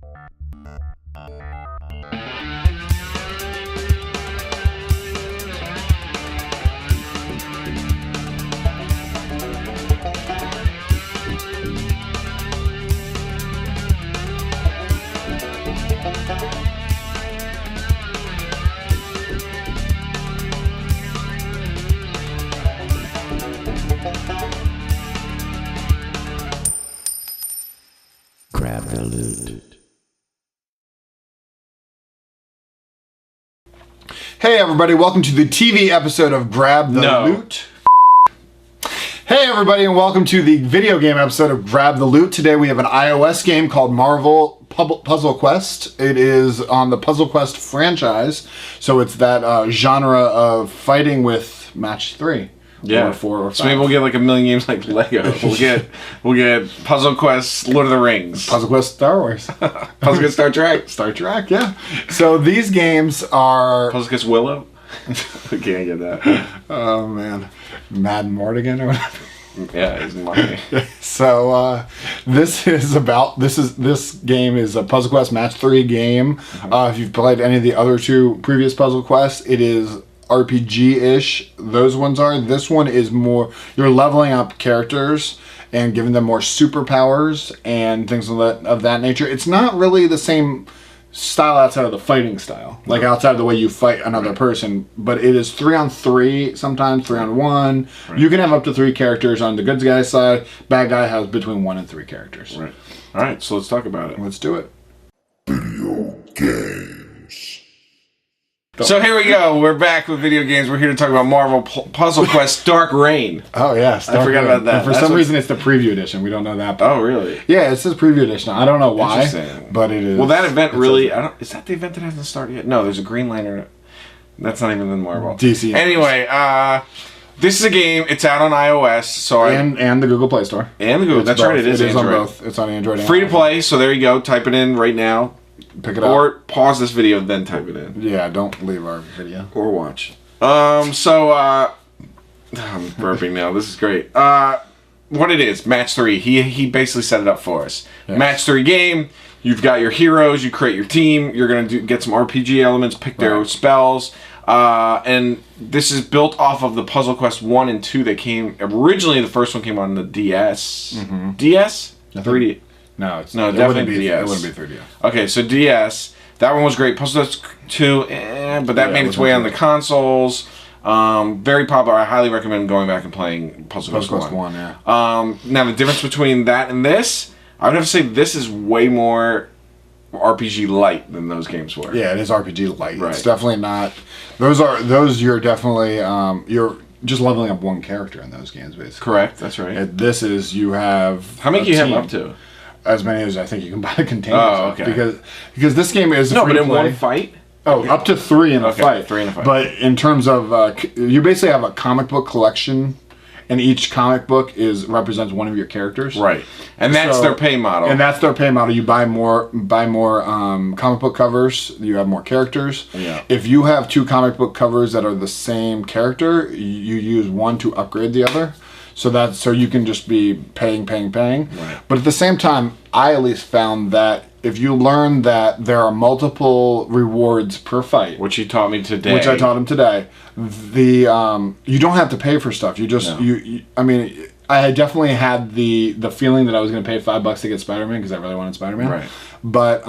Grab the loot. Hey everybody, welcome to the TV episode of Grab the Loot. Hey everybody, and welcome to the video game episode of Grab the Loot. Today we have an iOS game called Marvel Puzzle Quest. It is on the Puzzle Quest franchise, so it's that genre of fighting with match 3. Yeah, or 4 or 5. So maybe we'll get like a million games like Lego. We'll get Puzzle Quest, Lord of the Rings, Puzzle Quest, Star Wars, Puzzle Quest, Star Trek, Star Trek. Yeah. So these games are Puzzle Quest, Willow. I can't get that. Oh man, Mad Mortigan or whatever. Yeah, it's money. So this game is a Puzzle Quest Match 3 game. If you've played any of the other 2 previous Puzzle Quests, it is RPG-ish. Those ones are. This one is more, you're leveling up characters and giving them more superpowers and things of that nature. It's not really the same style outside of the fighting style, like outside of the way you fight another person, but it is 3-on-3, sometimes 3-on-1. Right. You can have up to 3 characters on the good guy side. Bad guy has between 1 and 3 characters. Right. All right, so let's talk about it. Let's do it. Video games. So here we go. We're back with video games. We're here to talk about Marvel Puzzle Quest Dark Reign. Oh, yes. I forgot about that. And for some reason, it's the preview edition. We don't know that. Oh, really? Yeah, it says preview edition. I don't know why, but it is. Well, that event really... is that the event that hasn't started yet? No, there's a Green Lantern. That's not even in Marvel. DC. Anyway, this is a game. It's out on iOS, so and the Google Play Store. And the Google. That's right. It is Android. On both. It's on Android. Free to play. So there you go. Type it in right now. Pick it up. Or pause this video, then type it in. Yeah, don't leave our video. Or watch. I'm burping now. This is great. What it is, Match 3. He basically set it up for us. Yes. Match 3 game. You've got your heroes. You create your team. You're going to get some RPG elements, pick their spells. And this is built off of the Puzzle Quest 1 and 2 that came... Originally, the first one came on the DS. Mm-hmm. DS? 3D. No, definitely DS. It wouldn't be 3DS. Okay, so DS. That one was great. Puzzle Quest 2, but that made its way on the consoles. Very popular. I highly recommend going back and playing Puzzle Quest 1. Yeah. Now, the difference between that and this, I would have to say this is way more RPG light than those games were. Yeah, it is RPG light. Right. It's definitely not... You're definitely... you're just leveling up one character in those games, basically. Correct, that's right. This is, you have... How many can you have up to? As many as I think you can buy containers. Oh, okay. Because this game is no, free but in play. one fight. Oh, up to 3 in a fight. 3 in a fight. But in terms of you basically have a comic book collection, and each comic book represents one of your characters. Right, and that's their pay model. And that's their pay model. You buy more comic book covers. You have more characters. Yeah. If you have 2 comic book covers that are the same character, you use one to upgrade the other. So you can just be paying. Right. But at the same time, I at least found that if you learn that there are multiple rewards per fight, which you taught me today, which I taught him today, you don't have to pay for stuff. You just I mean, I definitely had the feeling that I was going to pay $5 to get Spider-Man because I really wanted Spider-Man. Right. But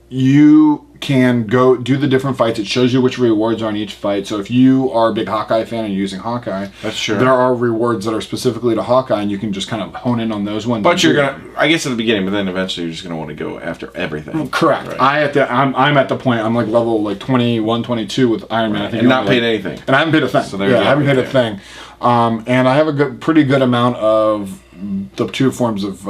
you can go do the different fights. It shows you which rewards are on each fight. So if you are a big Hawkeye fan and you're using Hawkeye, that's true. There are rewards that are specifically to Hawkeye, and you can just kind of hone in on those ones. But you're gonna, I guess, at the beginning, but then eventually you're just gonna want to go after everything. Correct. Right. I'm at the point. I'm like level 21, 22 with Iron Man. I think, and not paid anything. And I haven't paid a thing. So I haven't paid a thing. And I have a pretty good amount of the 2 forms of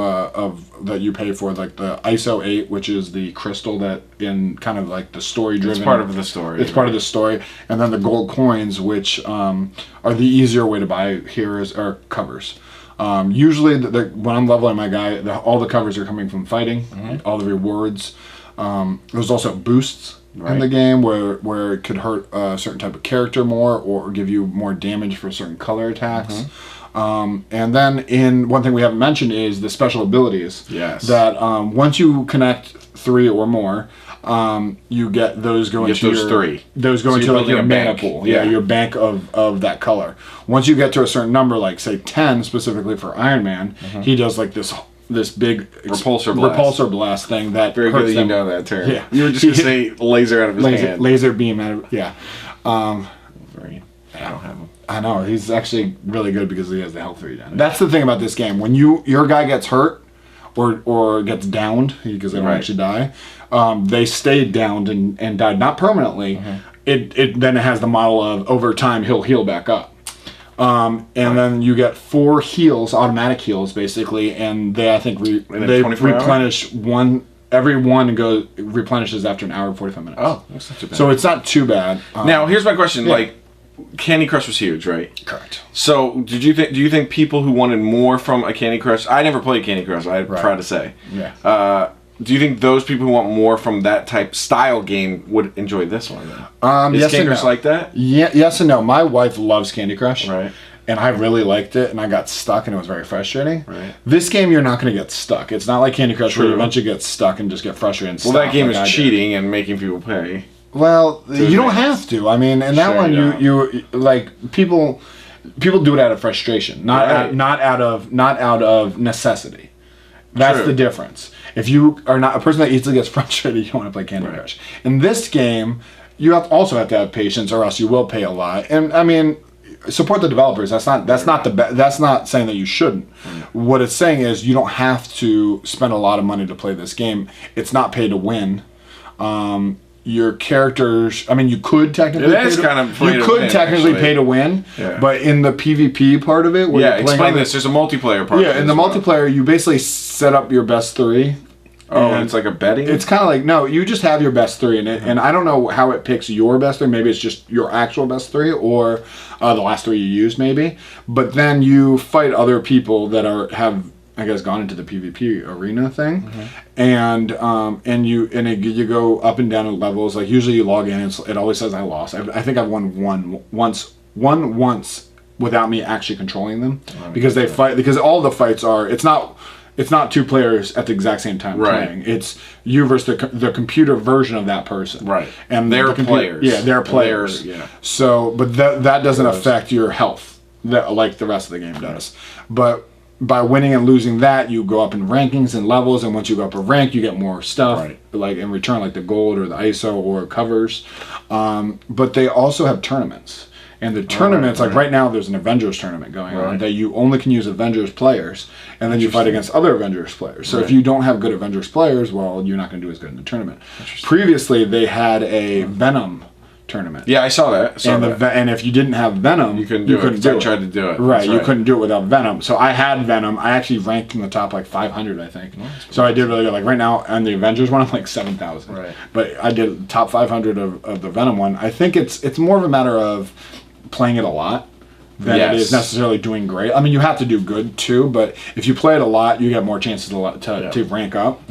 that you pay for, like the ISO 8, which is the crystal that in kind of like the story driven. It's part of the story. It's part of the story, and then the gold coins, which are the easier way to buy heroes or covers. Usually, when I'm leveling my guy, all the covers are coming from fighting. Mm-hmm. All the rewards. There's also boosts. In the game where it could hurt a certain type of character more or give you more damage for certain color attacks. And then one thing we haven't mentioned is the special abilities. Yes. That once you connect 3 or more, you get those go into those 3. Those go So into you're like your building a mana bank. pool. Yeah. Your bank of that color. Once you get to a certain number, like say 10 specifically for Iron Man, he does like this big repulsor blast thing that Very hurts good that you them. know that term. Yeah. You were just going to say laser out of his hand. Laser beam out of, yeah. Wolverine. I don't have him. I know, he's actually really good because he has the health regen. That's the thing about this game. When your guy gets hurt or gets downed, because they don't actually die, they stay downed and died, not permanently. It then it has the model of over time he'll heal back up. And then you get 4 heals, automatic heals basically, and they I think they 24 hours? replenish one. Every one replenishes after an hour and 45 minutes. Oh, that's not too bad. So it's not too bad. Now, here's my question. Like, Candy Crush was huge, right? Correct. So, do you think people who wanted more from a Candy Crush? I never played Candy Crush. I'm proud to say. Yeah. Do you think those people who want more from that type style game would enjoy this one? Then? Is Yes Candy and Crush no. like that? Yeah, yes and no. My wife loves Candy Crush. Right. And I really liked it, and I got stuck, and it was very frustrating. Right. This game, you're not going to get stuck. It's not like Candy Crush where you True. eventually get stuck and just get frustrated and Well, stop that game like I is did. cheating and making people pay. Well, you don't advance. have to. I mean, in that Sure one, you you like people do it out of frustration, not Right. not out of necessity. That's True. the difference. If you are not a person that easily gets frustrated, you don't want to play Candy Right. Crush. In this game, you also have to have patience, or else you will pay a lot. And I mean, support the developers. That's not that's not saying that you shouldn't. What it's saying is you don't have to spend a lot of money to play this game. It's not pay to win. Your characters, I mean, you could technically It is kind of play you to could win, technically actually. pay to win, Yeah. but in the PvP part of it, where Yeah, you're playing explain on the- this. There's a multiplayer part. Yeah, of in this the as well. multiplayer, you basically set up your best 3. Oh, and it's like a betting. it's kind of like, no, you just have your best 3 in it, and I don't know how it picks your best 3. Maybe it's just your actual best 3, or the last 3 you used, maybe. But then you fight other people that have, I guess, gone into the PvP arena thing, and you go up and down in levels. Like usually you log in, and it always says I lost. I think I've won once without me actually controlling them, because they fight. Because all the fights are, it's not 2 players at the exact same time Right. playing. It's you versus the computer version of that person. Right. And They're the players. Yeah, they're players. Yeah. So, but that doesn't affect your health like the rest of the game does. But by winning and losing that, you go up in rankings and levels, and once you go up a rank, you get more stuff, Right. like in return, like the gold or the ISO or covers. But they also have tournaments. And the tournaments, like right now, there's an Avengers tournament going on Right. that you only can use Avengers players, and then you fight against other Avengers players. So if you don't have good Avengers players, well, you're not going to do as good in the tournament. Previously, they had a Venom tournament. Yeah, I saw that. And if you didn't have Venom, You couldn't do it, 'cause I tried to do it. Right, That's you right. couldn't do it without Venom. So I had Venom. I actually ranked in the top like 500, I think. So I did really good. Like right now on the Avengers one, I'm like 7,000. Right. But I did top 500 of the Venom one. I think it's more of a matter of playing it a lot than it Yes. is necessarily doing great. I mean, you have to do good too, but if you play it a lot, you get more chances to rank up.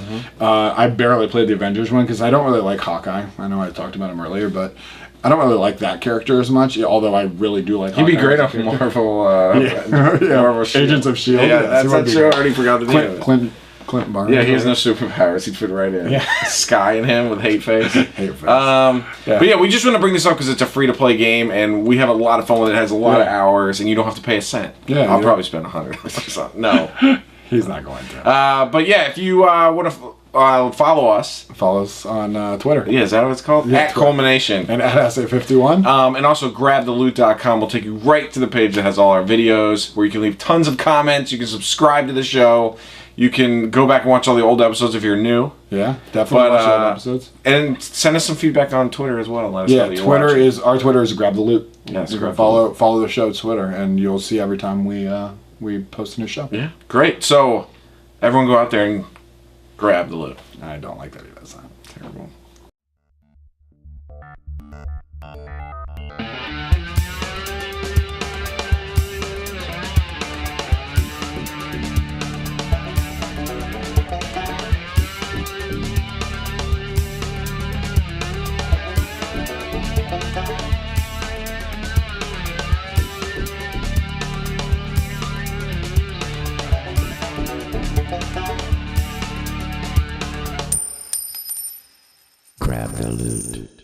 I barely played the Avengers one because I don't really like Hawkeye. I know I talked about him earlier, but I don't really like that character as much, although I really do like He'd be Hawkeye great as a on character. Marvel. Yeah. Shield. Agents of S.H.I.E.L.D. Yeah, Yes, that's he would that be show. I great. already forgot the name of it. Clint Barnes. Yeah, he has no superpowers. He'd fit right in. Yeah. Sky and him with hate face. Hate face. Yeah. Yeah. But yeah, we just want to bring this up because it's a free to play game and we have a lot of fun with it. It has a lot of Yeah. hours and you don't have to pay a cent. Yeah, I'll yeah. probably spend $100. No. He's not going to. But yeah, if you want to follow us. Follow us on Twitter. Yeah, is that what it's called? Yeah, At Twitter. Culmination. And at SA51. And also grabtheloot.com will take you right to the page that has all our videos where you can leave tons of comments. You can subscribe to the show. You can go back and watch all the old episodes if you're new. Yeah, definitely But, watch all the episodes. And send us some feedback on Twitter as well. Let us know Yeah, that you're Twitter watching. our Twitter is Grab the Loot. Yes, you Grab can the follow the show Twitter, and you'll see every time we post a new show. Yeah, great. So everyone go out there and grab the loot. I don't like that either. That's not terrible. Grab the loot.